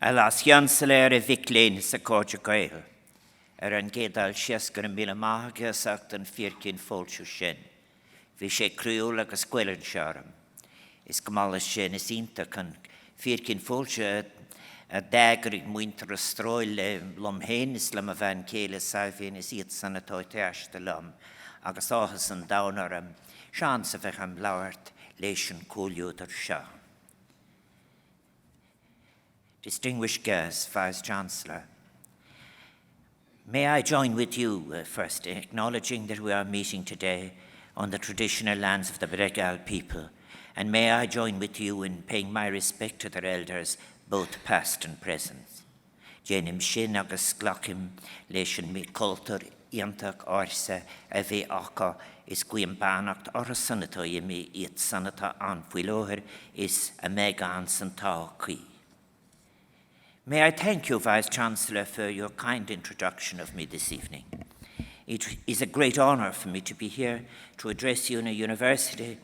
Alas jansalair viklein sa córte gael. An gédal siasgar an míle mágus ach an fírcin fólsú sin. Bhí sé cruúil agus scuileann searam. Is gomála sin is ínta can fírcin fólse a dagarig muinter a stróil le lomhéin is lom a bhain céile saifin is iad san atá teasta lom agus áhas an dánar am sean sa bheith am lauart leis an cúliúdar seo. Distinguished guests, Vice-Chancellor, may I join with you first in acknowledging that we are meeting today on the traditional lands of the Bregal people, and may I join with you in paying my respect to their elders, both past and present. Jenim sin agus glachim leis an mi culture iantach orsa a bhí acha is guim banacht or a sanata imi iad sanata an fuiloher is a mega an santa qui. May I thank you, Vice-Chancellor, for your kind introduction of me this evening. It is a great honor for me to be here to address you in a university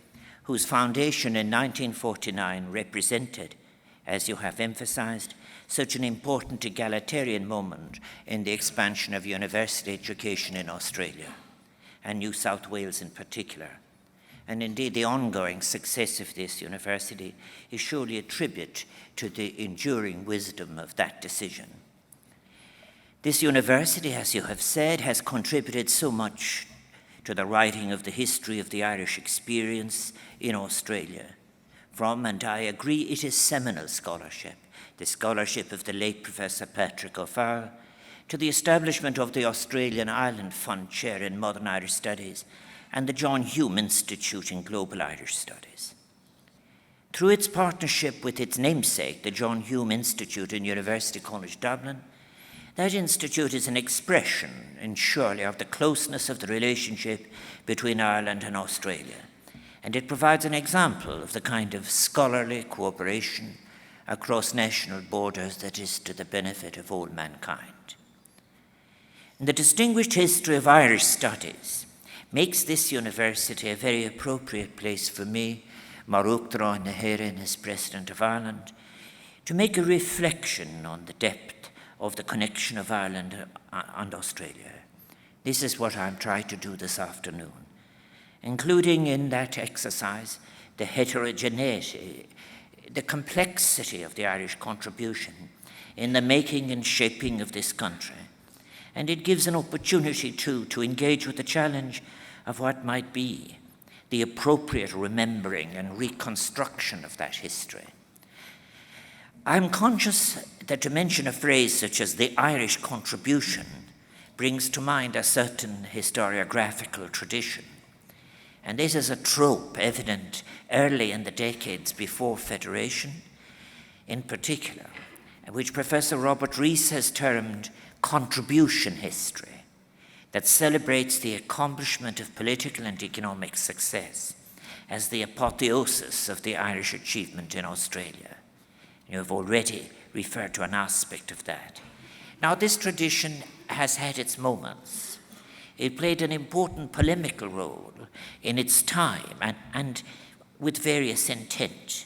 whose foundation in 1949 represented, as you have emphasized, such an important egalitarian moment in the expansion of university education in Australia, and New South Wales in particular. And indeed, the ongoing success of this university is surely a tribute to the enduring wisdom of that decision. This university, as you have said, has contributed so much to the writing of the history of the Irish experience in Australia. From, and I agree, it is seminal scholarship, the scholarship of the late Professor Patrick O'Farrell, to the establishment of the Australian Ireland Fund Chair in Modern Irish Studies and the John Hume Institute in Global Irish Studies. Through its partnership with its namesake, the John Hume Institute in University College Dublin, that institute is an expression, and surely, of the closeness of the relationship between Ireland and Australia, and it provides an example of the kind of scholarly cooperation across national borders that is to the benefit of all mankind. The distinguished history of Irish studies makes this university a very appropriate place for me, Maruk Dráin Nahéireann, as President of Ireland, to make a reflection on the depth of the connection of Ireland and Australia. This is what I'm trying to do this afternoon, including in that exercise the heterogeneity, the complexity of the Irish contribution in the making and shaping of this country. And it gives an opportunity, too, to engage with the challenge of what might be the appropriate remembering and reconstruction of that history. I'm conscious that to mention a phrase such as the Irish contribution brings to mind a certain historiographical tradition. And this is a trope evident early in the decades before Federation, in particular, which Professor Robert Rees has termed contribution history, that celebrates the accomplishment of political and economic success as the apotheosis of the Irish achievement in Australia. You have already referred to an aspect of that. Now, this tradition has had its moments. It played an important polemical role in its time and with various intent.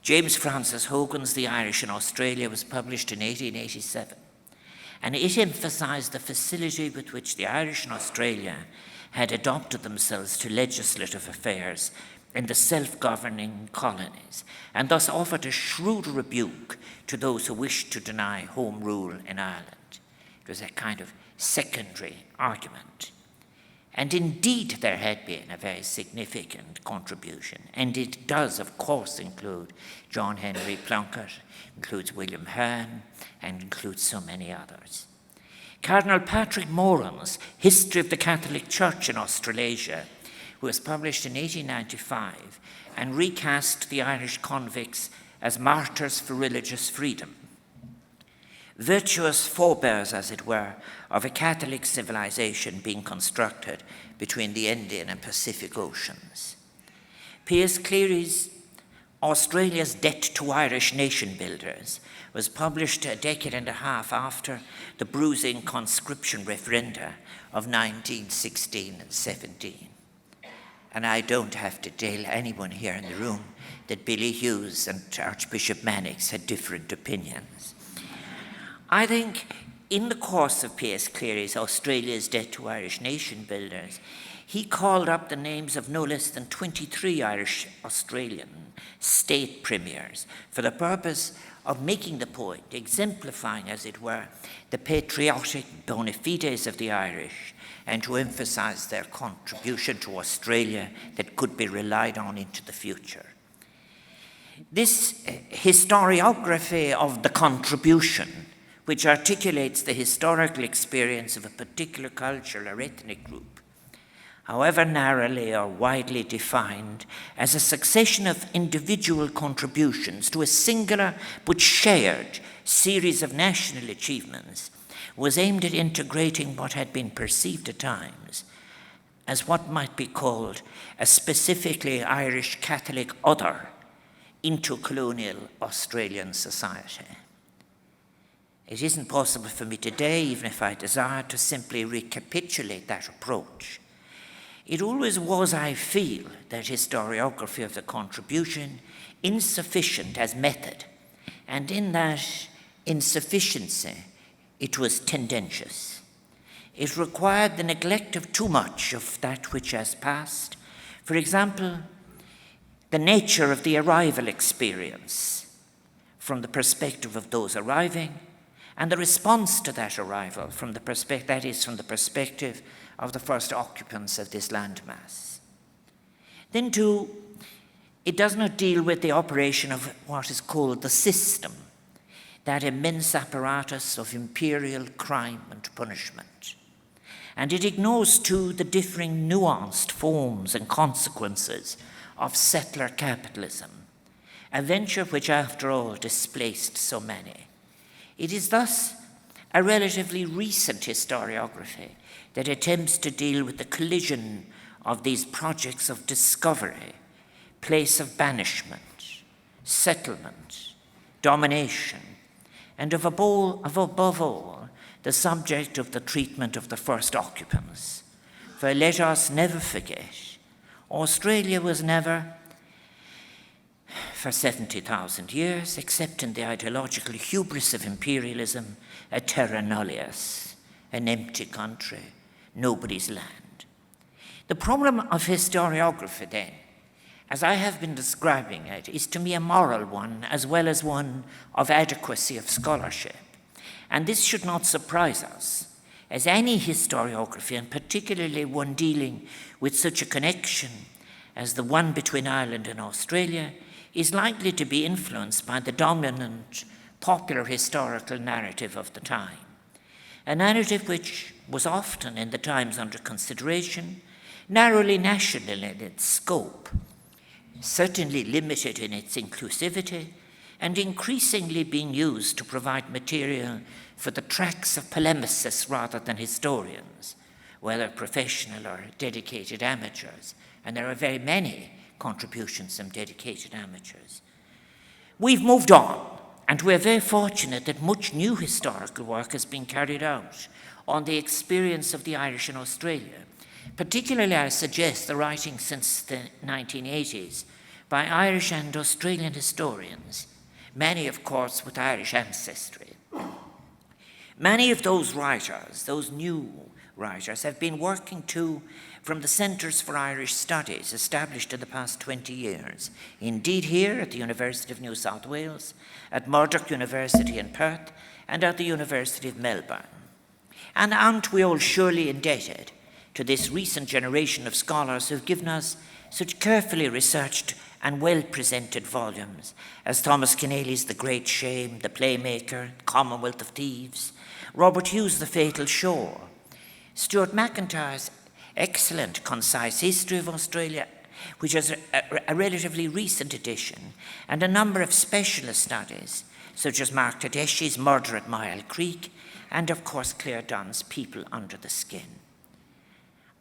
James Francis Hogan's The Irish in Australia was published in 1887, and it emphasized the facility with which the Irish in Australia had adopted themselves to legislative affairs in the self-governing colonies, and thus offered a shrewd rebuke to those who wished to deny home rule in Ireland. It was a kind of secondary argument. And indeed, there had been a very significant contribution, and it does, of course, include John Henry Plunkett, includes William Hearn, and includes so many others. Cardinal Patrick Moran's History of the Catholic Church in Australasia was published in 1895 and recast the Irish convicts as martyrs for religious freedom. Virtuous forebears, as it were, of a Catholic civilization being constructed between the Indian and Pacific Oceans. Piers Cleary's Australia's Debt to Irish Nation Builders was published a decade and a half after the bruising conscription referenda of 1916 and 17. And I don't have to tell anyone here in the room that Billy Hughes and Archbishop Mannix had different opinions. I think in the course of P.S. Cleary's Australia's Debt to Irish Nation Builders, he called up the names of no less than 23 Irish Australian state premiers for the purpose of making the point, exemplifying, as it were, the patriotic bona fides of the Irish, and to emphasise their contribution to Australia that could be relied on into the future. This historiography of the contribution, which articulates the historical experience of a particular cultural or ethnic group, however narrowly or widely defined, as a succession of individual contributions to a singular but shared series of national achievements, was aimed at integrating what had been perceived at times as what might be called a specifically Irish Catholic other into colonial Australian society. It isn't possible for me today, even if I desire, to simply recapitulate that approach. It always was, I feel, that historiography of the contribution insufficient as method, and in that insufficiency, it was tendentious. It required the neglect of too much of that which has passed. For example, the nature of the arrival experience from the perspective of those arriving, and the response to that arrival from the perspective of the first occupants of this landmass. Then too, it does not deal with the operation of what is called the system, that immense apparatus of imperial crime and punishment. And it ignores too the differing nuanced forms and consequences of settler capitalism, a venture which after all displaced so many. It is thus a relatively recent historiography that attempts to deal with the collision of these projects of discovery, place of banishment, settlement, domination, and of above all, the subject of the treatment of the first occupants. For let us never forget, Australia was never, for 70,000 years, except in the ideological hubris of imperialism, a terra nullius, an empty country, nobody's land. The problem of historiography, then, as I have been describing it, is to me a moral one as well as one of adequacy of scholarship. And this should not surprise us, as any historiography, and particularly one dealing with such a connection as the one between Ireland and Australia, is likely to be influenced by the dominant popular historical narrative of the time. A narrative which was often, in the times under consideration, narrowly national in its scope, certainly limited in its inclusivity, and increasingly being used to provide material for the tracks of polemicists rather than historians, whether professional or dedicated amateurs, and there are very many contributions from dedicated amateurs. We've moved on, and we're very fortunate that much new historical work has been carried out on the experience of the Irish in Australia. Particularly, I suggest the writing since the 1980s by Irish and Australian historians, many, of course, with Irish ancestry. Many of those writers, those new writers, have been working too from the Centres for Irish Studies established in the past 20 years. Indeed, here at the University of New South Wales, at Murdoch University in Perth, and at the University of Melbourne. And aren't we all surely indebted to this recent generation of scholars who've given us such carefully researched and well-presented volumes as Thomas Keneally's The Great Shame, The Playmaker, Commonwealth of Thieves, Robert Hughes' The Fatal Shore, Stuart McIntyre's excellent, concise history of Australia, which is a relatively recent edition, and a number of specialist studies, such as Mark Tedeschi's Murder at Mile Creek, and of course Claire Dunn's People Under the Skin.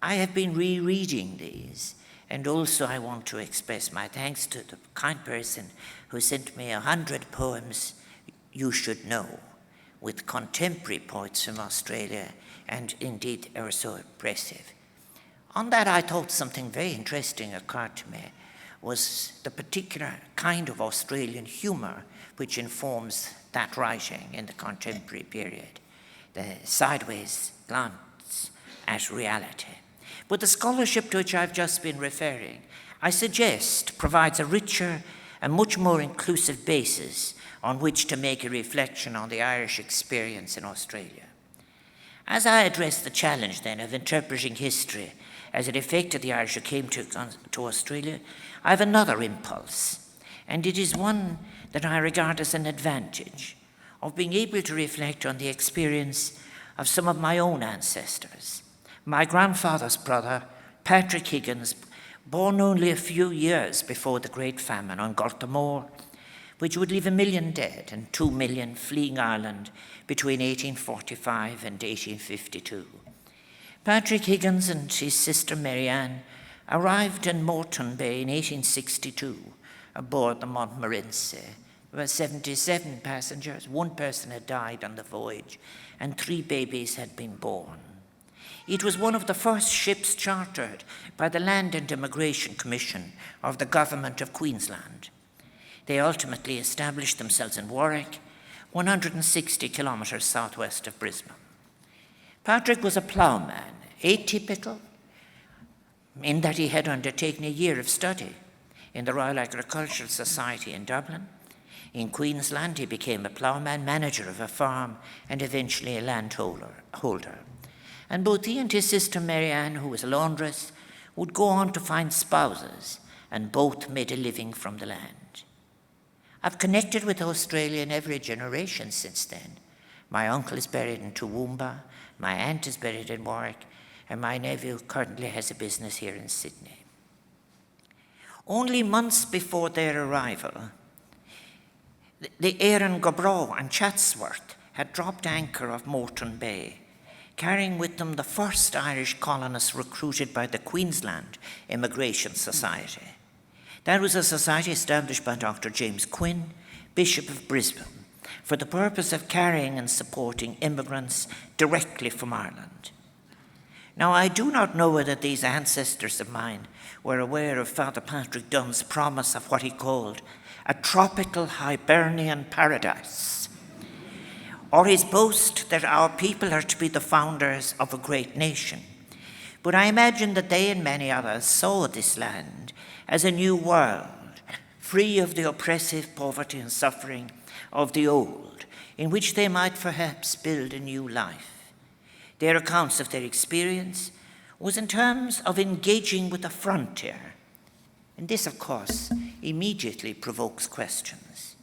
I have been rereading these, and also I want to express my thanks to the kind person who sent me 100 poems you should know, with contemporary poets from Australia, and indeed they were so impressive. On that, I thought something very interesting occurred to me, was the particular kind of Australian humour which informs that writing in the contemporary period, the sideways glance at reality. But the scholarship to which I've just been referring, I suggest, provides a richer and much more inclusive basis on which to make a reflection on the Irish experience in Australia. As I address the challenge, then, of interpreting history as it affected the Irish who came to Australia, I have another impulse, and it is one that I regard as an advantage of being able to reflect on the experience of some of my own ancestors. My grandfather's brother, Patrick Higgins, born only a few years before the Great Famine on Gortamore, which would leave 1 million dead and 2 million fleeing Ireland between 1845 and 1852. Patrick Higgins and his sister Marianne arrived in Moreton Bay in 1862 aboard the Montmorency. There were 77 passengers. 1 person had died on the voyage, and 3 babies had been born. It was one of the first ships chartered by the Land and Immigration Commission of the Government of Queensland. They ultimately established themselves in Warwick, 160 kilometres southwest of Brisbane. Patrick was a ploughman, atypical in that he had undertaken a year of study in the Royal Agricultural Society in Dublin. In Queensland, he became a ploughman, manager of a farm, and eventually a landholder. And both he and his sister Marianne, who was a laundress, would go on to find spouses, and both made a living from the land. I've connected with Australia in every generation since then. My uncle is buried in Toowoomba, my aunt is buried in Warwick, and my nephew currently has a business here in Sydney. Only months before their arrival, the Éireann Gobráw and Chatsworth had dropped anchor off Moreton Bay, carrying with them the first Irish colonists recruited by the Queensland Immigration Society. That was a society established by Dr. James Quinn, Bishop of Brisbane, for the purpose of carrying and supporting immigrants directly from Ireland. Now, I do not know whether these ancestors of mine were aware of Father Patrick Dunne's promise of what he called a tropical Hibernian paradise, or his boast that our people are to be the founders of a great nation. But I imagine that they and many others saw this land as a new world, free of the oppressive poverty and suffering of the old, in which they might perhaps build a new life. Their accounts of their experience was in terms of engaging with the frontier. And this, of course, immediately provokes questions.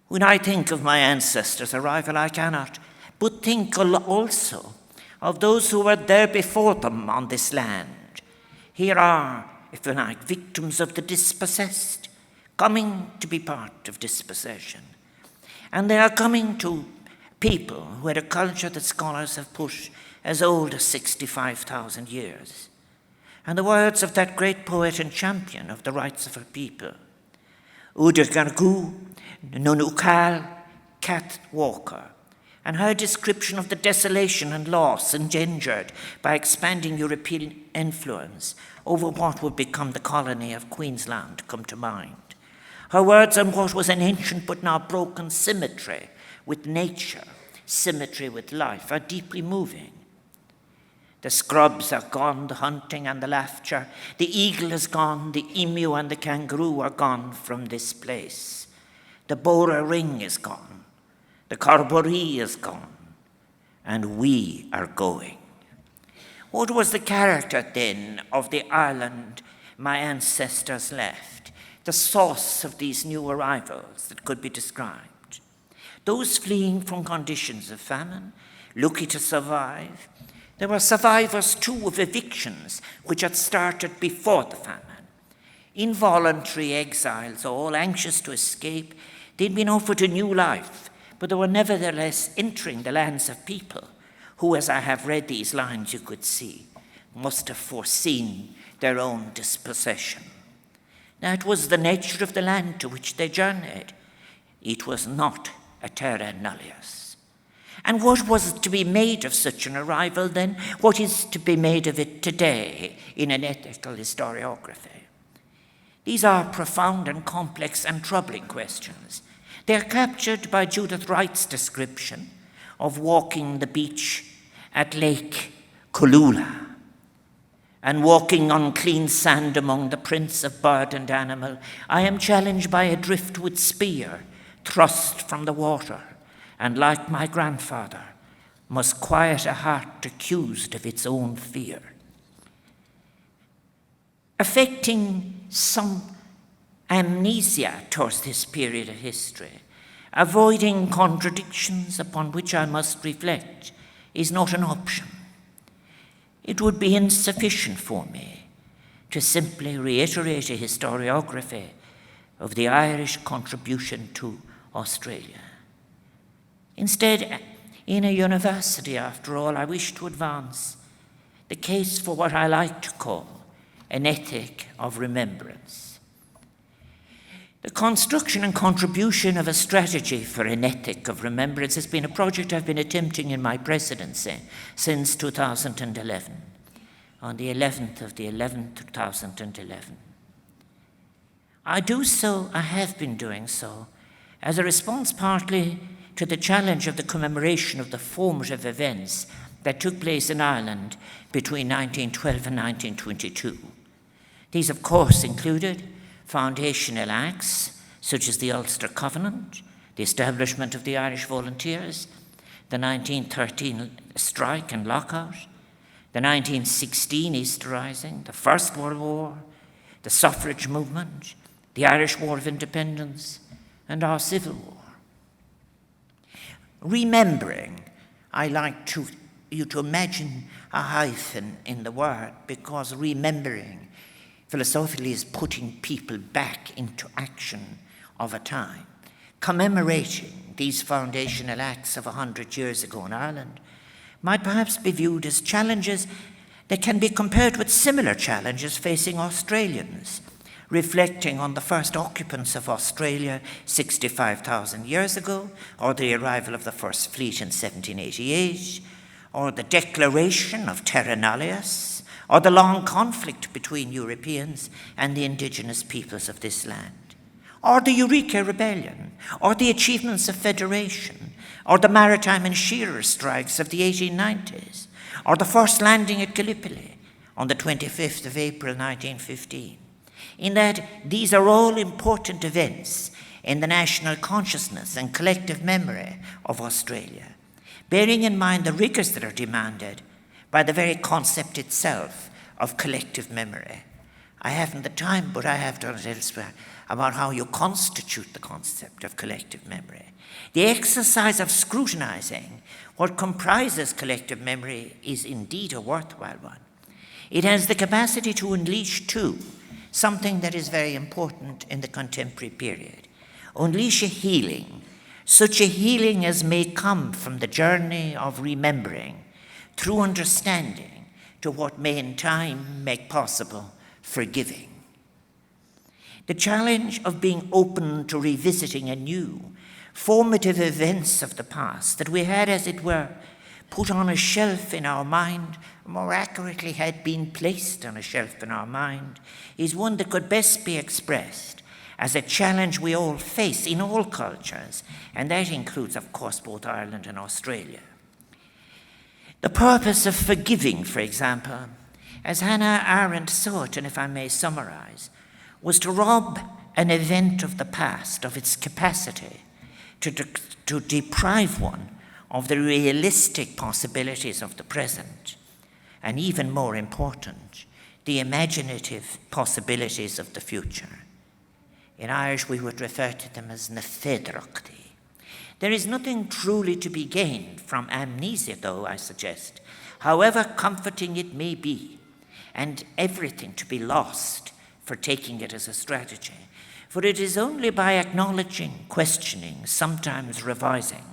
When I think of my ancestors' arrival, I cannot but think also of those who were there before them on this land. Here are, if you like, victims of the dispossessed, coming to be part of dispossession. And they are coming to people who had a culture that scholars have put as old as 65,000 years. And the words of that great poet and champion of the rights of her people, Uda Gargu, Nunukal, Cat Walker, and her description of the desolation and loss engendered by expanding European influence over what would become the colony of Queensland come to mind. Her words on what was an ancient but now broken symmetry with nature, symmetry with life, are deeply moving. The scrubs are gone, the hunting and the laughter. The eagle is gone, the emu and the kangaroo are gone from this place. The Bora ring is gone, the Corboree is gone, and we are going. What was the character then of the Ireland my ancestors left? The source of these new arrivals that could be described. Those fleeing from conditions of famine, lucky to survive. There were survivors too of evictions which had started before the famine. Involuntary exiles, all anxious to escape, they'd been offered a new life, but they were nevertheless entering the lands of people who, as I have read these lines, you could see, must have foreseen their own dispossession. That was the nature of the land to which they journeyed. It was not a terra nullius. And what was to be made of such an arrival then? What is to be made of it today in an ethical historiography? These are profound and complex and troubling questions. They're captured by Judith Wright's description of walking the beach at Lake Kulula and walking on clean sand among the prints of bird and animal. I am challenged by a driftwood spear thrust from the water, and like my grandfather, must quiet a heart accused of its own fear. Affecting some amnesia towards this period of history, avoiding contradictions upon which I must reflect, is not an option. It would be insufficient for me to simply reiterate a historiography of the Irish contribution to Australia. Instead, in a university, after all, I wish to advance the case for what I like to call an ethic of remembrance. The construction and contribution of a strategy for an ethic of remembrance has been a project I've been attempting in my presidency since 2011, on the 11th of the 11th, 2011. I have been doing so, as a response partly to the challenge of the commemoration of the formative events that took place in Ireland between 1912 and 1922. These, of course, included foundational acts such as the Ulster Covenant, the establishment of the Irish Volunteers, the 1913 strike and lockout, the 1916 Easter Rising, the First World War, the suffrage movement, the Irish War of Independence, and our Civil War. Remembering, I like you to imagine a hyphen in the word, because remembering philosophically is putting people back into action of a time. Commemorating these foundational acts of 100 years ago in Ireland might perhaps be viewed as challenges that can be compared with similar challenges facing Australians, reflecting on the first occupants of Australia 65,000 years ago, or the arrival of the first fleet in 1788, or the declaration of Terra Nullius, or the long conflict between Europeans and the indigenous peoples of this land, or the Eureka Rebellion, or the achievements of federation, or the maritime and shearer strikes of the 1890s, or the first landing at Gallipoli on the 25th of April 1915. In that these are all important events in the national consciousness and collective memory of Australia, bearing in mind the rigors that are demanded by the very concept itself of collective memory. I haven't the time, but I have done it elsewhere, about how you constitute the concept of collective memory. The exercise of scrutinizing what comprises collective memory is indeed a worthwhile one. It has the capacity to unleash, too, something that is very important in the contemporary period. Unleash a healing, such a healing as may come from the journey of remembering, through understanding, to what may in time make possible forgiving. The challenge of being open to revisiting anew formative events of the past that we had, as it were, put on a shelf in our mind, more accurately had been placed on a shelf in our mind, is one that could best be expressed as a challenge we all face in all cultures, and that includes, of course, both Ireland and Australia. The purpose of forgiving, for example, as Hannah Arendt saw it, and if I may summarize, was to rob an event of the past of its capacity to deprive one of the realistic possibilities of the present, and even more important, the imaginative possibilities of the future. In Irish, we would refer to them as na féidearthachtaí. There is nothing truly to be gained from amnesia, though, I suggest, however comforting it may be, and everything to be lost for taking it as a strategy. For it is only by acknowledging, questioning, sometimes revising,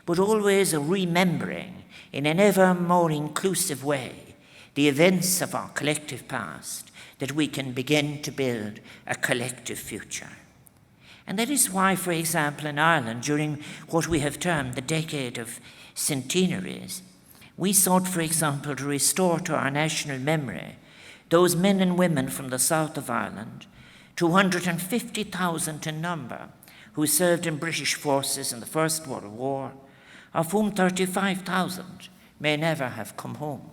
but always remembering in an ever more inclusive way the events of our collective past that we can begin to build a collective future. And that is why, for example, in Ireland, during what we have termed the decade of centenaries, we sought, for example, to restore to our national memory those men and women from the south of Ireland, 250,000 in number, who served in British forces in the First World War, of whom 35,000 may never have come home.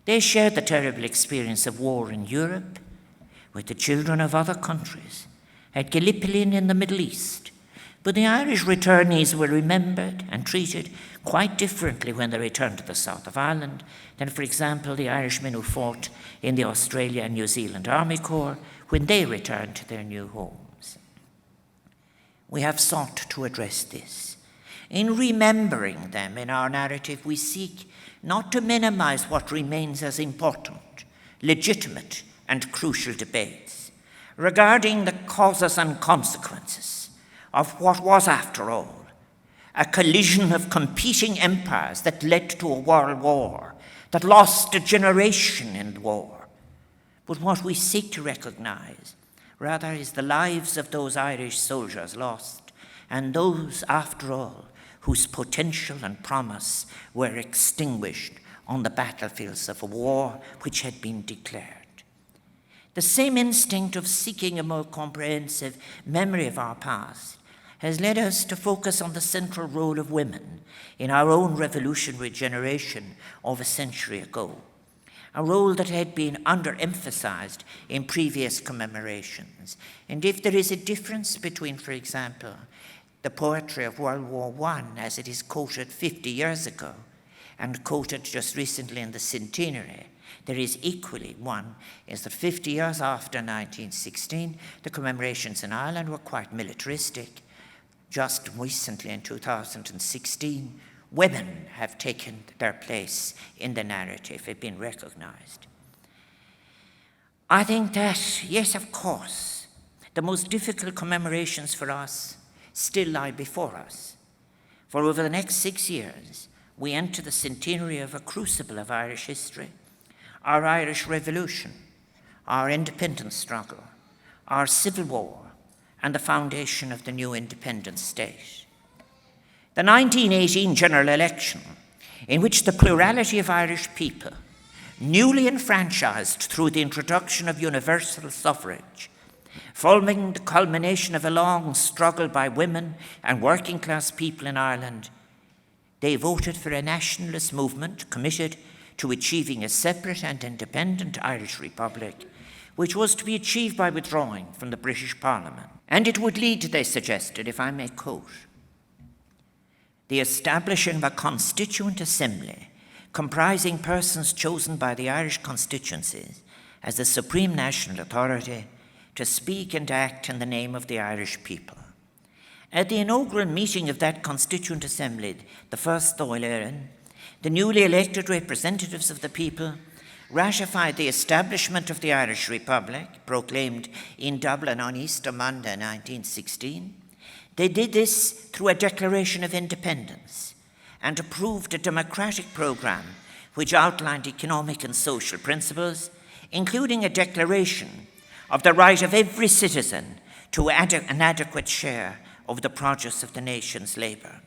They shared the terrible experience of war in Europe with the children of other countries, at Gallipoli in the Middle East. But the Irish returnees were remembered and treated quite differently when they returned to the south of Ireland than, for example, the Irishmen who fought in the Australia and New Zealand Army Corps when they returned to their new homes. We have sought to address this. In remembering them in our narrative, we seek not to minimize what remains as important, legitimate, and crucial debates regarding the causes and consequences of what was, after all, a collision of competing empires that led to a world war, that lost a generation in the war. But what we seek to recognize, rather, is the lives of those Irish soldiers lost, and those, after all, whose potential and promise were extinguished on the battlefields of a war which had been declared. The same instinct of seeking a more comprehensive memory of our past has led us to focus on the central role of women in our own revolutionary generation of a century ago, a role that had been underemphasized in previous commemorations. And if there is a difference between, for example, the poetry of World War I, as it is quoted 50 years ago, and quoted just recently in the centenary, there is equally one, is that 50 years after 1916, the commemorations in Ireland were quite militaristic. Just recently, in 2016, women have taken their place in the narrative, have been recognized. I think that, yes, of course, the most difficult commemorations for us still lie before us. For over the next 6 years, we enter the centenary of a crucible of Irish history, our Irish Revolution, our independence struggle, our Civil War, and the foundation of the new independent state. The 1918 general election, in which the plurality of Irish people, newly enfranchised through the introduction of universal suffrage, following the culmination of a long struggle by women and working class people in Ireland, they voted for a nationalist movement committed to achieving a separate and independent Irish Republic, which was to be achieved by withdrawing from the British Parliament. And it would lead, they suggested, if I may quote, the establishing of a constituent assembly comprising persons chosen by the Irish constituencies as the supreme national authority to speak and act in the name of the Irish people. At the inaugural meeting of that Constituent Assembly, the first Dáil Éireann, the newly elected representatives of the people ratified the establishment of the Irish Republic, proclaimed in Dublin on Easter Monday 1916. They did this through a declaration of independence and approved a democratic programme which outlined economic and social principles, including a declaration of the right of every citizen to an adequate share of the produce of the nation's labour.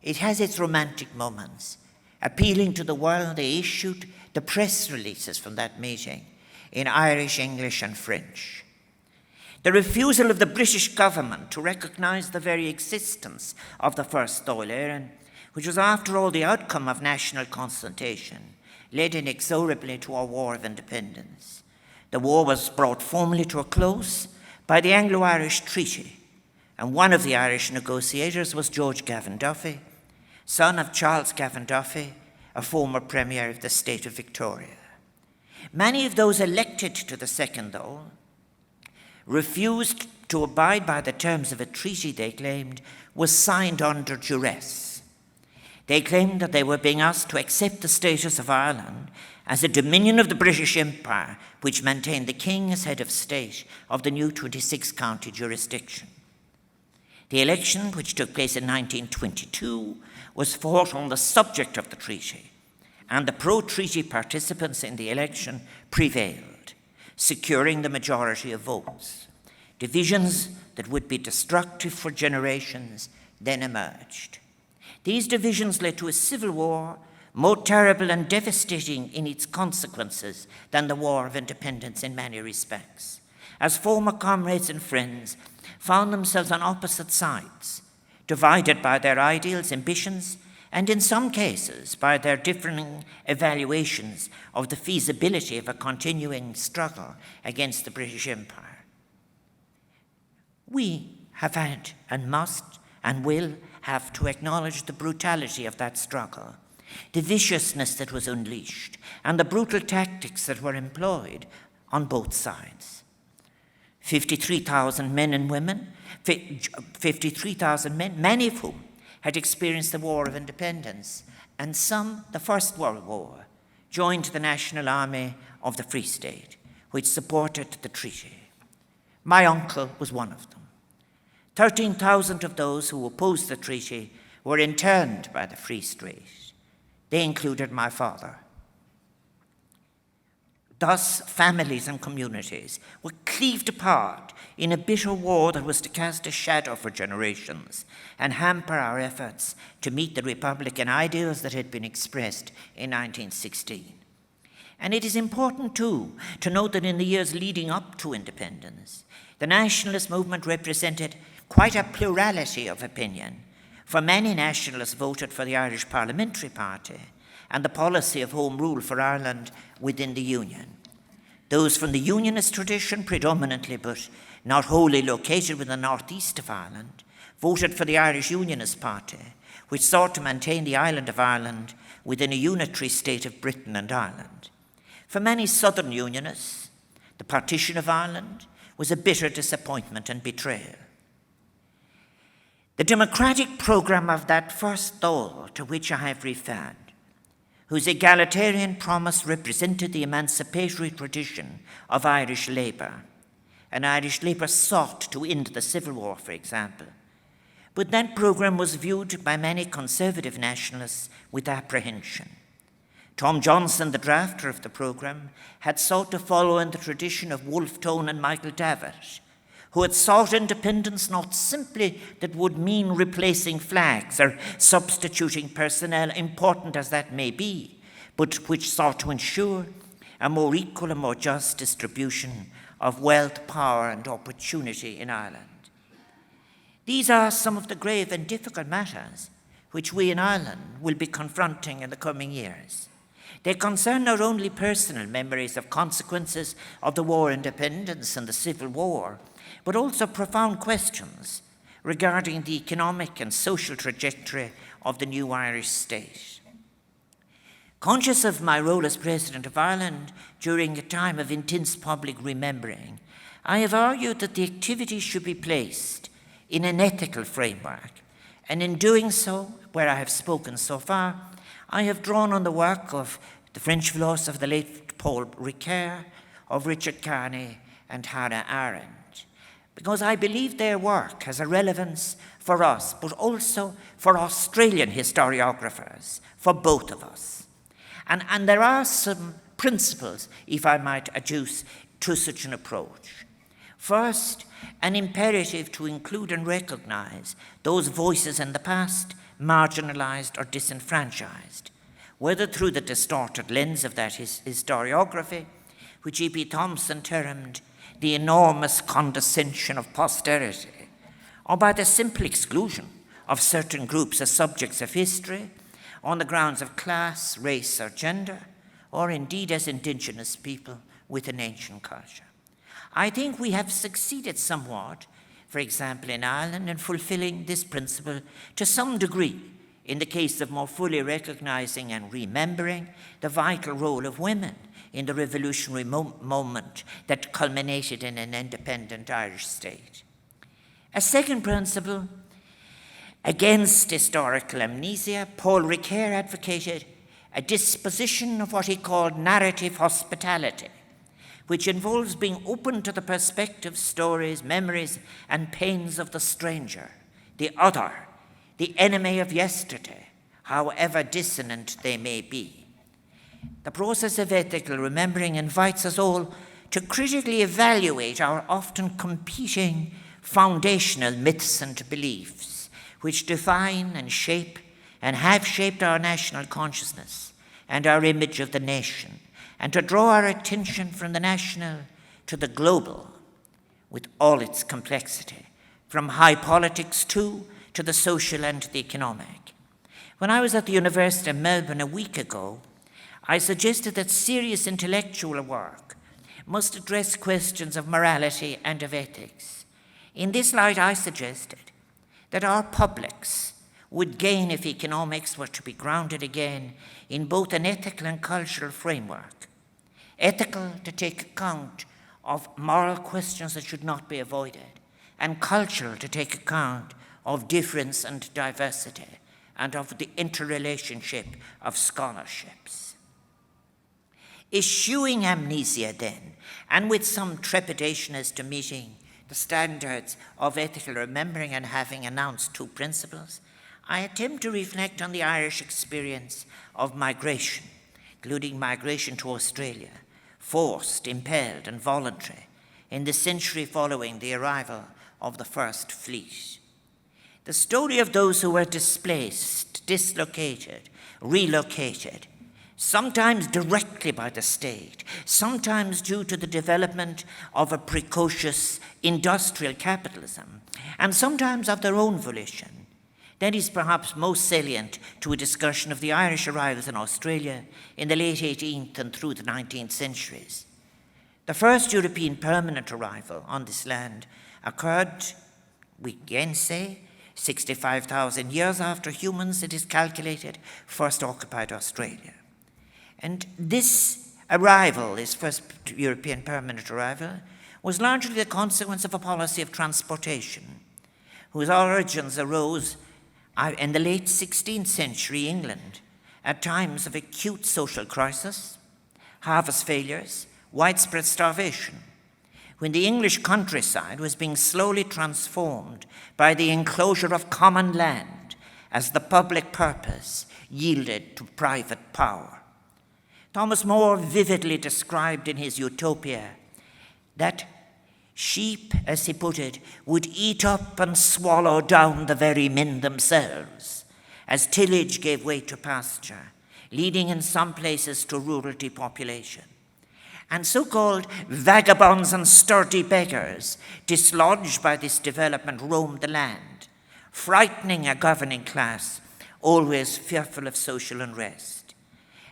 It has its romantic moments. Appealing to the world, they issued the press releases from that meeting in Irish, English, and French. The refusal of the British government to recognise the very existence of the first Dáil Éireann, which was after all the outcome of national consultation, led inexorably to a war of independence. The war was brought formally to a close by the Anglo-Irish Treaty, and one of the Irish negotiators was George Gavin Duffy, son of Charles Gavin Duffy, a former Premier of the state of Victoria. Many of those elected to the second Dáil refused to abide by the terms of a treaty they claimed was signed under duress. They claimed that they were being asked to accept the status of Ireland as a dominion of the British Empire, which maintained the king as head of state of the new 26-county jurisdiction. The election, which took place in 1922, was fought on the subject of the treaty, and the pro-treaty participants in the election prevailed, securing the majority of votes. Divisions that would be destructive for generations then emerged. These divisions led to a civil war more terrible and devastating in its consequences than the War of Independence in many respects. as former comrades and friends found themselves on opposite sides, divided by their ideals, ambitions, and in some cases by their differing evaluations of the feasibility of a continuing struggle against the British Empire. We have had and must and will have to acknowledge the brutality of that struggle, the viciousness that was unleashed, and the brutal tactics that were employed on both sides. 53,000 men and women, 53,000 men, many of whom had experienced the War of Independence, and some the First World War, joined the National Army of the Free State, which supported the treaty. My uncle was one of them. 13,000 of those who opposed the treaty were interned by the Free State. They included my father. Thus, families and communities were cleaved apart in a bitter war that was to cast a shadow for generations and hamper our efforts to meet the Republican ideals that had been expressed in 1916. And it is important, too, to note that in the years leading up to independence, the nationalist movement represented quite a plurality of opinion, for many nationalists voted for the Irish Parliamentary Party and the policy of Home Rule for Ireland within the Union. Those from the Unionist tradition, predominantly but not wholly located within the northeast of Ireland, voted for the Irish Unionist Party, which sought to maintain the island of Ireland within a unitary state of Britain and Ireland. For many southern Unionists, the partition of Ireland was a bitter disappointment and betrayal. The democratic programme of that first Dáil to which I have referred, whose egalitarian promise represented the emancipatory tradition of Irish Labour, and Irish Labour sought to end the Civil War, for example. But that programme was viewed by many conservative nationalists with apprehension. Tom Johnson, the drafter of the programme, had sought to follow in the tradition of Wolfe Tone and Michael Davitt, who had sought independence not simply that would mean replacing flags or substituting personnel, important as that may be, but which sought to ensure a more equal and more just distribution of wealth, power, and opportunity in Ireland. These are some of the grave and difficult matters which we in Ireland will be confronting in the coming years. They concern not only personal memories of consequences of the War of Independence and the Civil War, but also profound questions regarding the economic and social trajectory of the new Irish state. Conscious of my role as President of Ireland during a time of intense public remembering, I have argued that the activities should be placed in an ethical framework, and in doing so, where I have spoken so far, I have drawn on the work of the French philosopher, the late Paul Ricoeur, of Richard Carney and Hannah Arendt, because I believe their work has a relevance for us, but also for Australian historiographers, for both of us. And there are some principles, if I might adduce, to such an approach. First, an imperative to include and recognize those voices in the past, marginalised or disenfranchised, whether through the distorted lens of that historiography, which E.P. Thompson termed the enormous condescension of posterity, or by the simple exclusion of certain groups as subjects of history on the grounds of class, race, or gender, or indeed as Indigenous people with an ancient culture. I think we have succeeded somewhat, for example, in Ireland, in fulfilling this principle to some degree in the case of more fully recognising and remembering the vital role of women in the revolutionary moment that culminated in an independent Irish state. A second principle, against historical amnesia, Paul Ricoeur advocated a disposition of what he called narrative hospitality, which involves being open to the perspectives, stories, memories, and pains of the stranger, the other, the enemy of yesterday, however dissonant they may be. The process of ethical remembering invites us all to critically evaluate our often competing foundational myths and beliefs, which define and shape and have shaped our national consciousness and our image of the nation, and to draw our attention from the national to the global, with all its complexity, from high politics to the social and the economic. When I was at the University of Melbourne a week ago, I suggested that serious intellectual work must address questions of morality and of ethics. In this light, I suggested that our publics would gain if economics were to be grounded again in both an ethical and cultural framework. Ethical, to take account of moral questions that should not be avoided, and cultural, to take account of difference and diversity, and of the interrelationship of scholarships. Eschewing amnesia then, and with some trepidation as to meeting the standards of ethical remembering and having announced two principles, I attempt to reflect on the Irish experience of migration, including migration to Australia, forced, impelled, and voluntary, in the century following the arrival of the first fleet. The story of those who were displaced, dislocated, relocated, sometimes directly by the state, sometimes due to the development of a precocious industrial capitalism, and sometimes of their own volition. That is perhaps most salient to a discussion of the Irish arrivals in Australia in the late 18th and through the 19th centuries. The first European permanent arrival on this land occurred, we again say, 65,000 years after humans, it is calculated, first occupied Australia. And this arrival, this first European permanent arrival, was largely the consequence of a policy of transportation, whose origins arose in the late 16th century England, at times of acute social crisis, harvest failures, widespread starvation, when the English countryside was being slowly transformed by the enclosure of common land as the public purpose yielded to private power. Thomas More vividly described in his Utopia that sheep, as he put it, would eat up and swallow down the very men themselves, as tillage gave way to pasture, leading in some places to rural depopulation. And so-called vagabonds and sturdy beggars, dislodged by this development, roamed the land, frightening a governing class, always fearful of social unrest.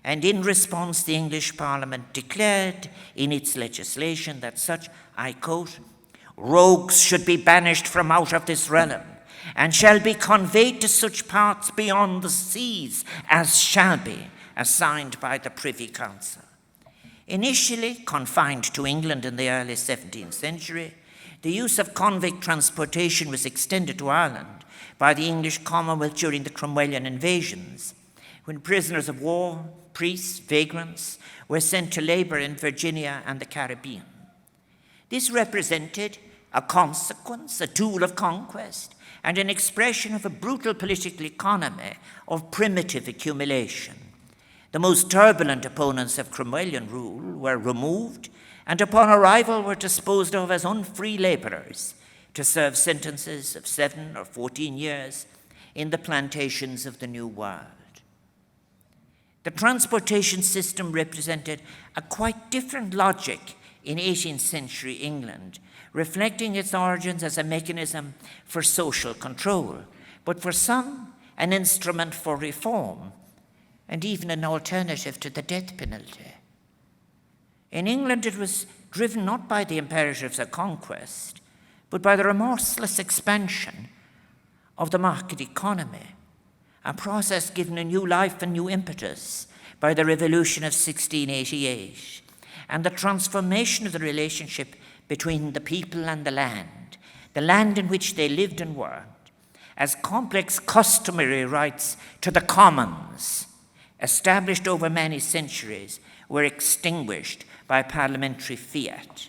And in response, the English Parliament declared in its legislation that such, I quote, rogues should be banished from out of this realm, and shall be conveyed to such parts beyond the seas as shall be assigned by the Privy Council. Initially confined to England in the early 17th century, the use of convict transportation was extended to Ireland by the English Commonwealth during the Cromwellian invasions, when prisoners of war, priests, vagrants, were sent to labor in Virginia and the Caribbean. This represented a consequence, a tool of conquest, and an expression of a brutal political economy of primitive accumulation. The most turbulent opponents of Cromwellian rule were removed and upon arrival were disposed of as unfree labourers to serve sentences of 7 or 14 years in the plantations of the New World. The transportation system represented a quite different logic in 18th century England, reflecting its origins as a mechanism for social control, but for some, an instrument for reform, and even an alternative to the death penalty. In England, it was driven not by the imperatives of conquest, but by the remorseless expansion of the market economy, a process given a new life and new impetus by the Revolution of 1688, and the transformation of the relationship between the people and the land in which they lived and worked, as complex customary rights to the commons, established over many centuries, were extinguished by parliamentary fiat.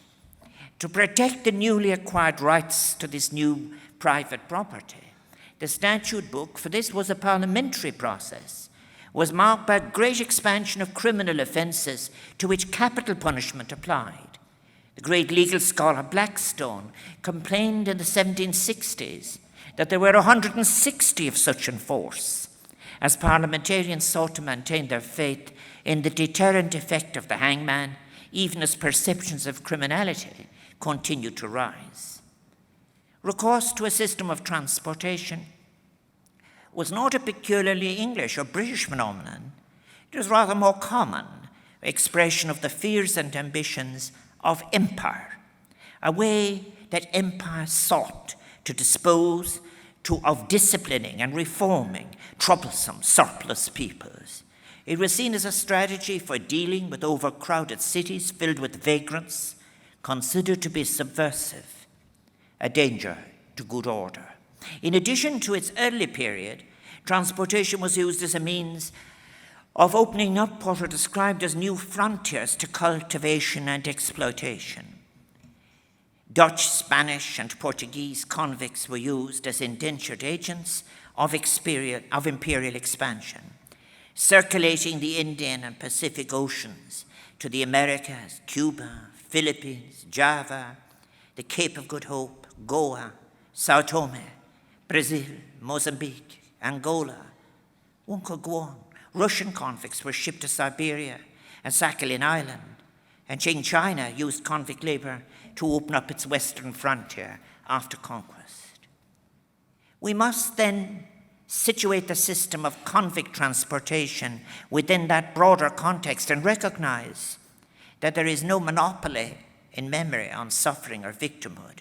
To protect the newly acquired rights to this new private property, the statute book, for this was a parliamentary process, was marked by a great expansion of criminal offences to which capital punishment applied. The great legal scholar Blackstone complained in the 1760s that there were 160 of such in force, as parliamentarians sought to maintain their faith in the deterrent effect of the hangman, even as perceptions of criminality continued to rise. Recourse to a system of transportation was not a peculiarly English or British phenomenon. It was rather more common expression of the fears and ambitions of empire, a way that empire sought to dispose of disciplining and reforming troublesome, surplus peoples. It was seen as a strategy for dealing with overcrowded cities filled with vagrants, considered to be subversive, a danger to good order. In addition to its early period, transportation was used as a means of opening up what are described as new frontiers to cultivation and exploitation. Dutch, Spanish, and Portuguese convicts were used as indentured agents of imperial expansion, circulating the Indian and Pacific Oceans to the Americas, Cuba, Philippines, Java, the Cape of Good Hope, Goa, Sao Tome, Brazil, Mozambique, Angola. One could go on. Russian convicts were shipped to Siberia and Sakhalin Island, and Qing China used convict labor to open up its western frontier after conquest. We must then situate the system of convict transportation within that broader context and recognize that there is no monopoly in memory on suffering or victimhood.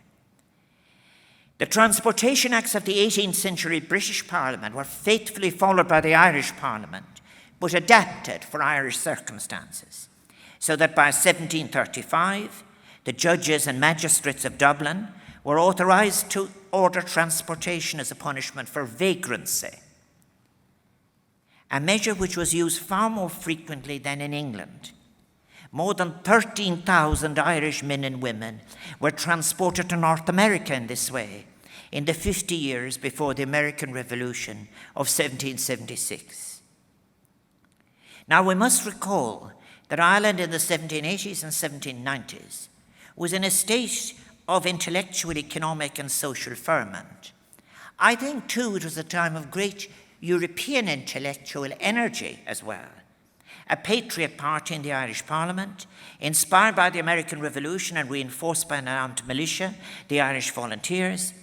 The Transportation Acts of the 18th century British Parliament were faithfully followed by the Irish Parliament, but adapted for Irish circumstances, so that by 1735, the judges and magistrates of Dublin were authorised to order transportation as a punishment for vagrancy, a measure which was used far more frequently than in England. More than 13,000 Irish men and women were transported to North America in this way in the 50 years before the American Revolution of 1776. Now we must recall that Ireland in the 1780s and 1790s was in a state of intellectual, economic, and social ferment. I think, too, it was a time of great European intellectual energy as well. A patriot party in the Irish Parliament, inspired by the American Revolution and reinforced by an armed militia, the Irish Volunteers,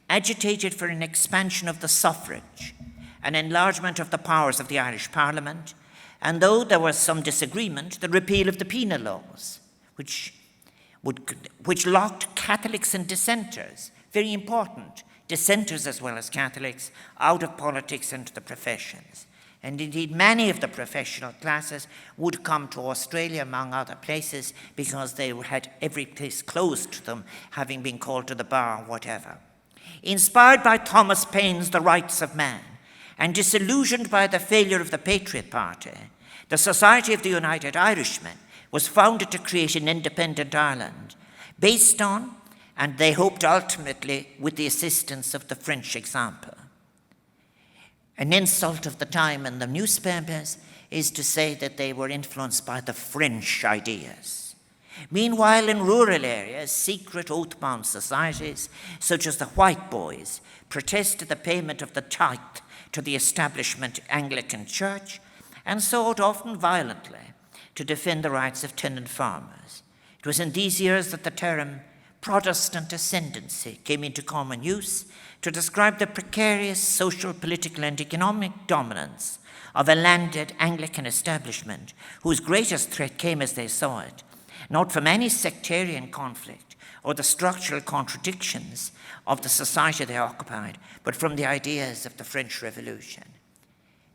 agitated for an expansion of the suffrage, an enlargement of the powers of the Irish Parliament, and though there was some disagreement, the repeal of the penal laws, which locked Catholics and dissenters, very important, dissenters as well as Catholics, out of politics and the professions. And indeed, many of the professional classes would come to Australia, among other places, because they had every place closed to them, having been called to the bar or whatever. Inspired by Thomas Paine's The Rights of Man, and disillusioned by the failure of the Patriot Party, the Society of the United Irishmen was founded to create an independent Ireland, based on, and they hoped ultimately with the assistance of the French example. An insult of the time in the newspapers is to say that they were influenced by the French ideas. Meanwhile, in rural areas, secret oath-bound societies, such as the White Boys, protested the payment of the tithe to the establishment Anglican Church and sought often violently to defend the rights of tenant farmers. It was in these years that the term Protestant ascendancy came into common use to describe the precarious social, political, and economic dominance of a landed Anglican establishment whose greatest threat came, as they saw it, not from any sectarian conflict or the structural contradictions of the society they occupied, but from the ideas of the French Revolution.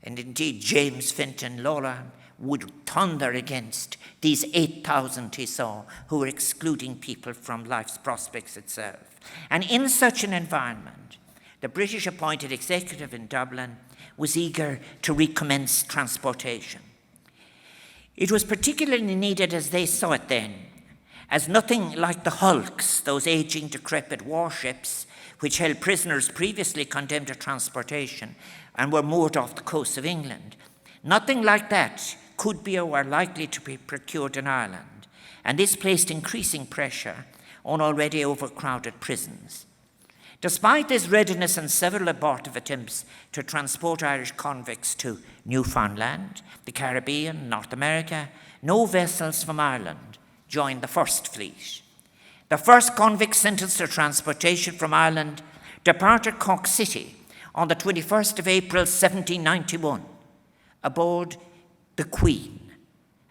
And indeed, James Fenton Lawler would thunder against these 8,000 he saw who were excluding people from life's prospects itself. And in such an environment, the British appointed executive in Dublin was eager to recommence transportation. It was particularly needed, as they saw it then, as nothing like the hulks, those aging, decrepit warships which held prisoners previously condemned to transportation and were moored off the coast of England. Nothing like that could be or were likely to be procured in Ireland, and this placed increasing pressure on already overcrowded prisons. Despite this readiness and several abortive attempts to transport Irish convicts to Newfoundland, the Caribbean, North America, no vessels from Ireland joined the first fleet. The first convicts sentenced to transportation from Ireland departed Cork City on the 21st of April 1791 aboard the Queen,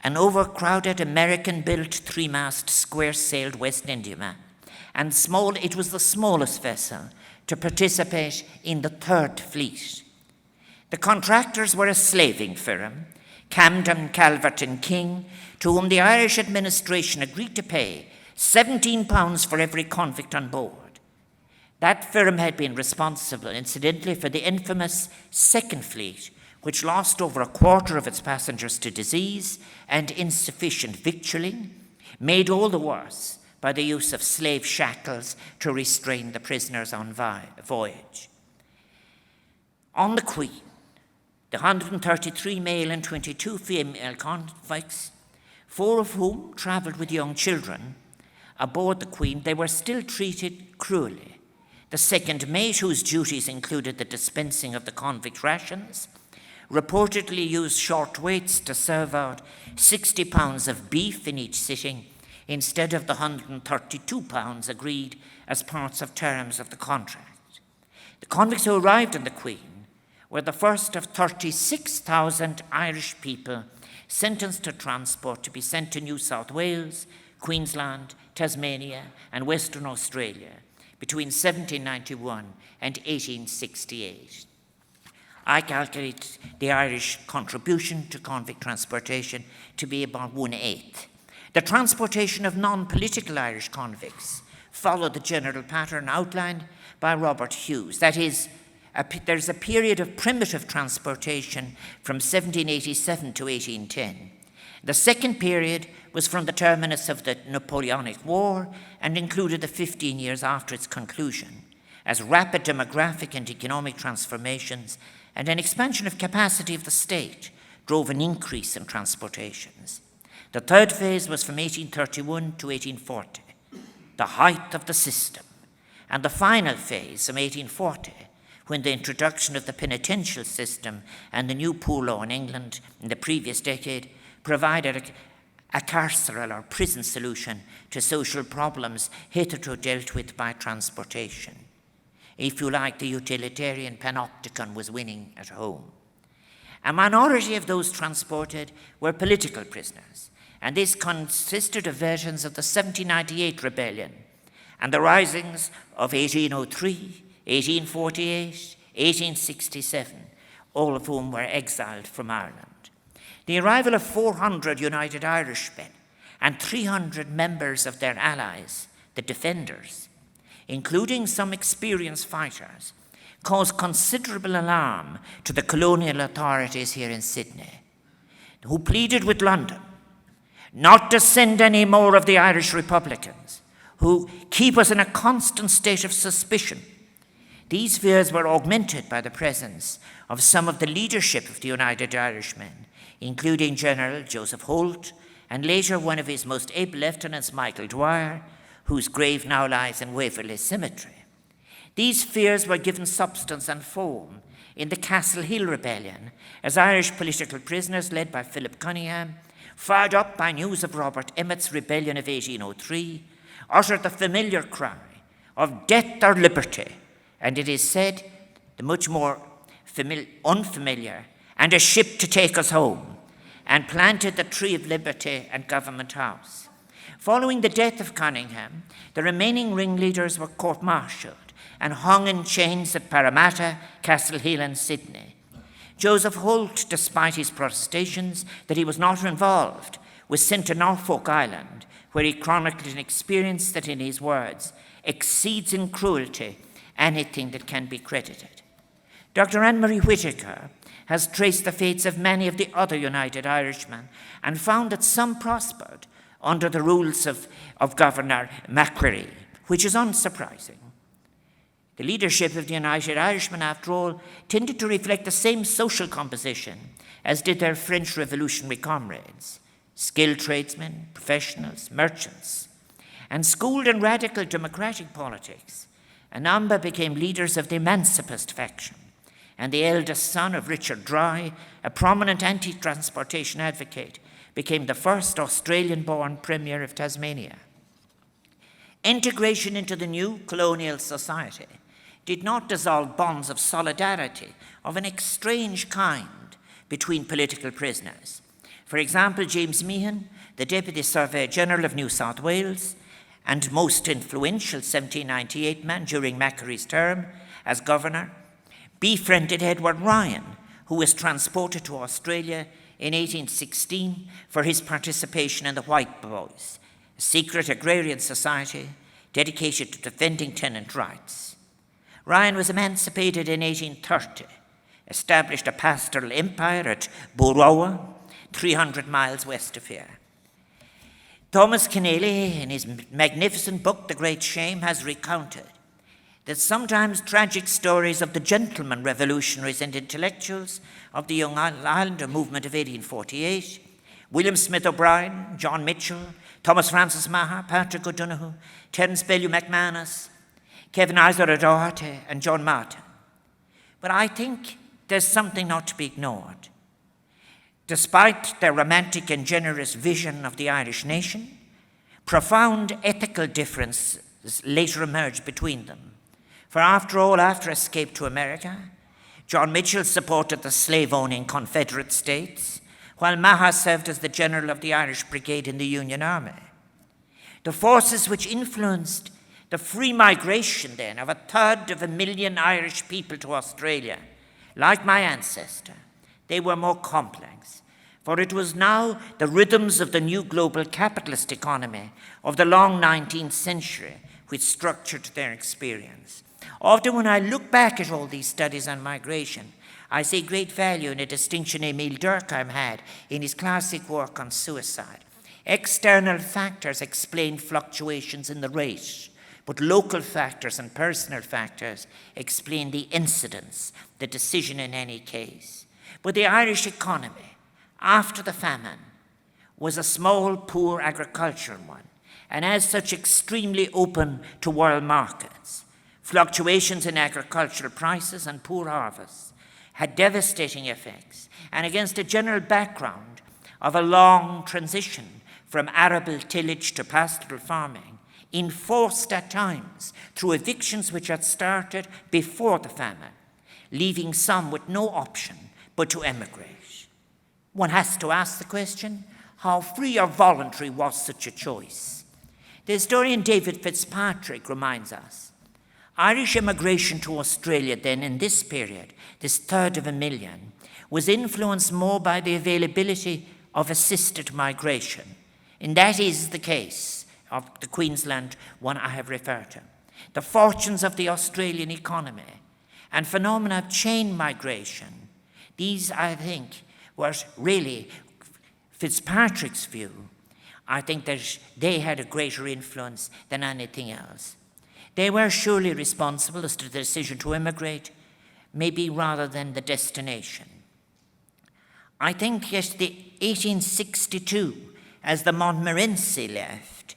an overcrowded American-built three-mast square-sailed West Indiaman, and it was the smallest vessel to participate in the Third Fleet. The contractors were a slaving firm, Camden, Calvert and King, to whom the Irish administration agreed to pay £17 for every convict on board. That firm had been responsible, incidentally, for the infamous Second Fleet, which lost over a quarter of its passengers to disease and insufficient victualling, made all the worse by the use of slave shackles to restrain the prisoners on voyage. On the Queen, the 133 male and 22 female convicts, 4 of whom travelled with young children, aboard the Queen, they were still treated cruelly. The second mate, whose duties included the dispensing of the convict rations, reportedly used short weights to serve out 60 pounds of beef in each sitting instead of the 132 pounds agreed as parts of terms of the contract. The convicts who arrived on the Queen were the first of 36,000 Irish people sentenced to transport to be sent to New South Wales, Queensland, Tasmania, and Western Australia between 1791 and 1868. I calculate the Irish contribution to convict transportation to be about 1/8. The transportation of non-political Irish convicts followed the general pattern outlined by Robert Hughes. That is, there's a period of primitive transportation from 1787 to 1810. The second period was from the terminus of the Napoleonic War and included the 15 years after its conclusion, as rapid demographic and economic transformations and an expansion of capacity of the state drove an increase in transportations. The third phase was from 1831 to 1840, the height of the system, and the final phase from 1840, when the introduction of the penitential system and the new poor law in England in the previous decade provided a carceral or prison solution to social problems hitherto dealt with by transportation. If you like, the utilitarian panopticon was winning at home. A minority of those transported were political prisoners, and this consisted of versions of the 1798 rebellion and the risings of 1803, 1848, 1867, all of whom were exiled from Ireland. The arrival of 400 United Irishmen and 300 members of their allies, the Defenders, including some experienced fighters, caused considerable alarm to the colonial authorities here in Sydney, who pleaded with London not to send any more of the Irish Republicans, who keep us in a constant state of suspicion. These fears were augmented by the presence of some of the leadership of the United Irishmen, including General Joseph Holt, and later one of his most able lieutenants, Michael Dwyer, whose grave now lies in Waverley Cemetery. These fears were given substance and form in the Castle Hill Rebellion, as Irish political prisoners led by Philip Cunningham, fired up by news of Robert Emmet's rebellion of 1803, uttered the familiar cry of death or liberty, and it is said the much more unfamiliar, and a ship to take us home, and planted the Tree of Liberty and Government House. Following the death of Cunningham, the remaining ringleaders were court-martialed and hung in chains at Parramatta, Castle Hill and Sydney. Joseph Holt, despite his protestations that he was not involved, was sent to Norfolk Island, where he chronicled an experience that, in his words, exceeds in cruelty anything that can be credited. Dr. Anne-Marie Whitaker has traced the fates of many of the other United Irishmen and found that some prospered under the rules of Governor Macquarie, which is unsurprising. The leadership of the United Irishmen, after all, tended to reflect the same social composition as did their French Revolutionary comrades: skilled tradesmen, professionals, merchants. And schooled in radical democratic politics, a number became leaders of the emancipist faction, and the eldest son of Richard Dry, a prominent anti-transportation advocate, became the first Australian-born Premier of Tasmania. Integration into the new colonial society did not dissolve bonds of solidarity of an estranged kind between political prisoners. For example, James Meehan, the Deputy Surveyor General of New South Wales and most influential 1798 man during Macquarie's term as governor, befriended Edward Ryan, who was transported to Australia in 1816 for his participation in the White Boys, a secret agrarian society dedicated to defending tenant rights. Ryan was emancipated in 1830, established a pastoral empire at Borowa, 300 miles west of here. Thomas Keneally, in his magnificent book, The Great Shame, has recounted that sometimes tragic stories of the gentleman revolutionaries and intellectuals of the Young Islander movement of 1848, William Smith O'Brien, John Mitchell, Thomas Francis Maher, Patrick O'Donoghue, Terence Bellew McManus, Kevin Isler O'Doherty, and John Martin. But I think there's something not to be ignored. Despite their romantic and generous vision of the Irish nation, profound ethical differences later emerged between them. For after all, after escape to America, John Mitchell supported the slave-owning Confederate States, while Maher served as the general of the Irish Brigade in the Union Army. The forces which influenced the free migration then of 250,000 Irish people to Australia, like my ancestor, they were more complex, for it was now the rhythms of the new global capitalist economy of the long 19th century which structured their experience. Often when I look back at all these studies on migration, I see great value in a distinction Emile Durkheim had in his classic work on suicide. External factors explain fluctuations in the rate, but local factors and personal factors explain the incidence, the decision in any case. But the Irish economy, after the famine, was a small, poor agricultural one, and as such extremely open to world markets. Fluctuations in agricultural prices and poor harvests had devastating effects, and against a general background of a long transition from arable tillage to pastoral farming, enforced at times through evictions which had started before the famine, leaving some with no option but to emigrate. One has to ask the question, how free or voluntary was such a choice? The historian David Fitzpatrick reminds us, Irish immigration to Australia then in this period, this third of a million, was influenced more by the availability of assisted migration. And that is the case of the Queensland one I have referred to. The fortunes of the Australian economy and phenomena of chain migration, these I think were really Fitzpatrick's view. I think that they had a greater influence than anything else. They were surely responsible as to the decision to immigrate, maybe rather than the destination. I think that the 1862, as the Montmorency left,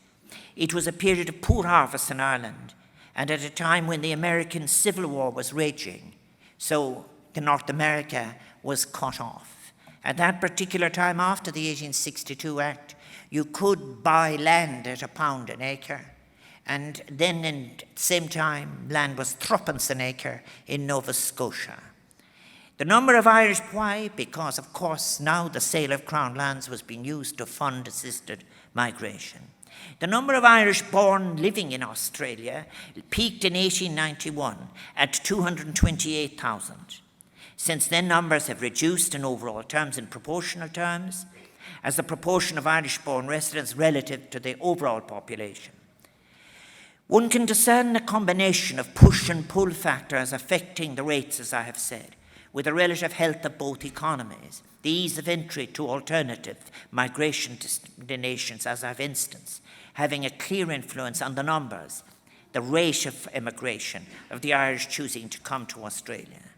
it was a period of poor harvests in Ireland, and at a time when the American Civil War was raging, so the North America was cut off. At that particular time, after the 1862 Act, you could buy land at £1 an acre, and then at the same time, land was threepence an acre in Nova Scotia. The number of Irish, why? Because, of course, now the sale of Crown lands was being used to fund assisted migration. The number of Irish born living in Australia peaked in 1891 at 228,000. Since then, numbers have reduced in overall terms, in proportional terms, as the proportion of Irish-born residents relative to the overall population. One can discern a combination of push and pull factors affecting the rates, as I have said, with the relative health of both economies, the ease of entry to alternative migration destinations, as I've instanced, having a clear influence on the numbers, the rate of immigration of the Irish choosing to come to Australia.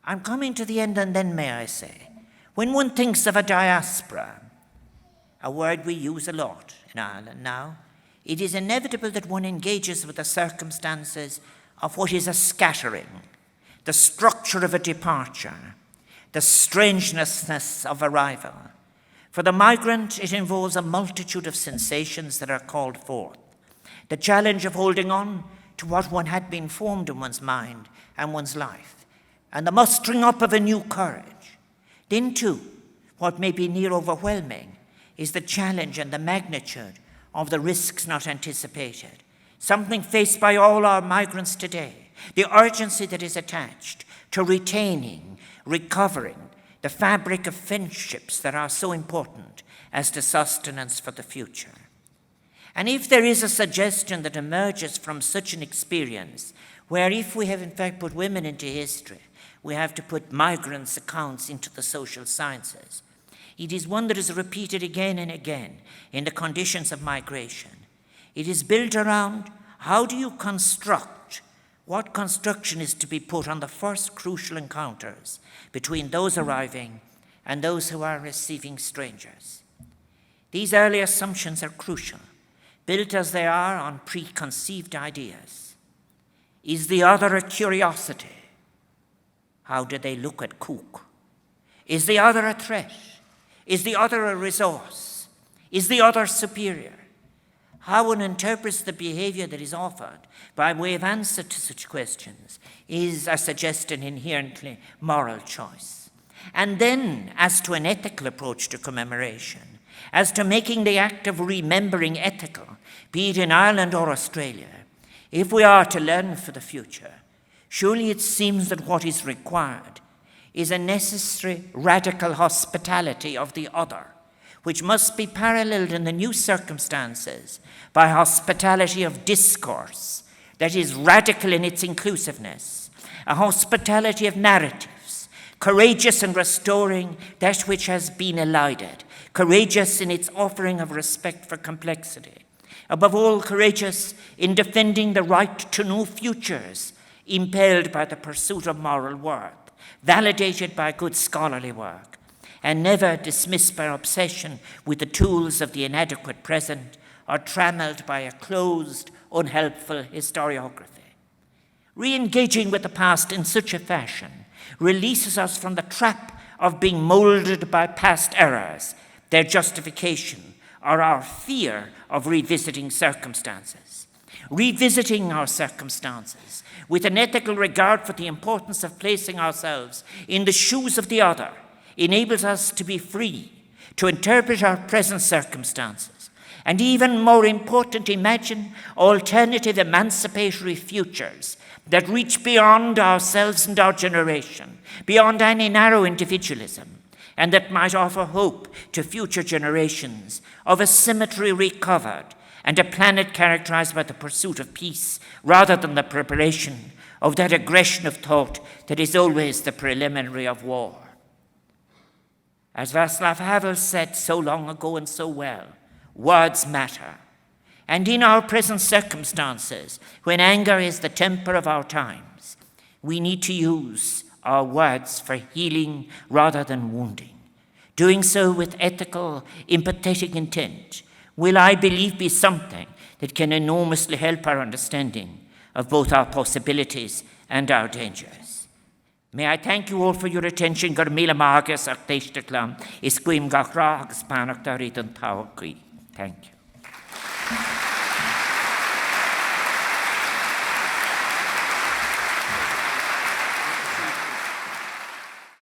I'm coming to the end, and then may I say, when one thinks of a diaspora, a word we use a lot in Ireland now, it is inevitable that one engages with the circumstances of what is a scattering, the structure of a departure, the strangeness of arrival. For the migrant, it involves a multitude of sensations that are called forth. the challenge of holding on to what one had been formed in one's mind and one's life, and the mustering up of a new courage. Then too, what may be near overwhelming is the challenge and the magnitude of the risks not anticipated, something faced by all our migrants today, the urgency that is attached to retaining, recovering the fabric of friendships that are so important as to sustenance for the future. And if there is a suggestion that emerges from such an experience, where if we have in fact put women into history, we have to put migrants' accounts into the social sciences, it is one that is repeated again and again in the conditions of migration. It is built around how do you construct, what construction is to be put on the first crucial encounters between those arriving and those who are receiving strangers. These early assumptions are crucial, built as they are on preconceived ideas. Is the other a curiosity? How do they look at Cook? Is the other a threat? Is the other a resource? Is the other superior? How one interprets the behavior that is offered by way of answer to such questions is, I suggest, an inherently moral choice. And then, as to an ethical approach to commemoration, as to making the act of remembering ethical, be it in Ireland or Australia, if we are to learn for the future, surely it seems that what is required is a necessary radical hospitality of the other, which must be paralleled in the new circumstances by hospitality of discourse that is radical in its inclusiveness, a hospitality of narratives, courageous in restoring that which has been elided, courageous in its offering of respect for complexity, above all courageous in defending the right to new futures impelled by the pursuit of moral worth, validated by good scholarly work, and never dismissed by obsession with the tools of the inadequate present or trammeled by a closed, unhelpful historiography. Re-engaging with the past in such a fashion releases us from the trap of being molded by past errors, their justification, or our fear of revisiting circumstances. Revisiting our circumstances with an ethical regard for the importance of placing ourselves in the shoes of the other enables us to be free to interpret our present circumstances, and even more important, imagine alternative emancipatory futures that reach beyond ourselves and our generation, beyond any narrow individualism, and that might offer hope to future generations of a symmetry recovered and a planet characterized by the pursuit of peace rather than the preparation of that aggression of thought that is always the preliminary of war. As Václav Havel said so long ago and so well, words matter. And in our present circumstances, when anger is the temper of our times, we need to use our words for healing rather than wounding. Doing so with ethical, empathetic intent will, I believe, be something that can enormously help our understanding of both our possibilities and our dangers. May I thank you all for your attention. Gur míle mágas ach téiste clam is cuim gach rá agus pánach dar an táhaí. Thank you.